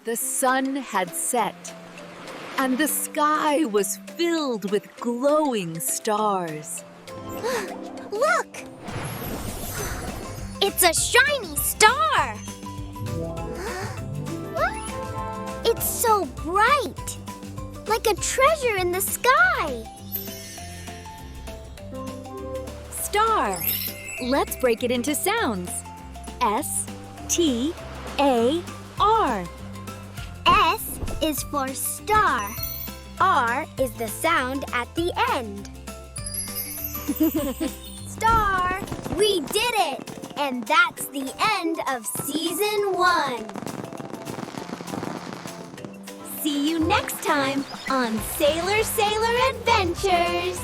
The sun had set, and the sky was filled with glowing stars. Look! It's a shiny star! It's so bright, like a treasure in the sky. Star. Let's break it into sounds. S-T-A-R. S is for star. R is the sound at the end. Star! We did it! And that's the end of Season 1. See you next time on Sailor Adventures.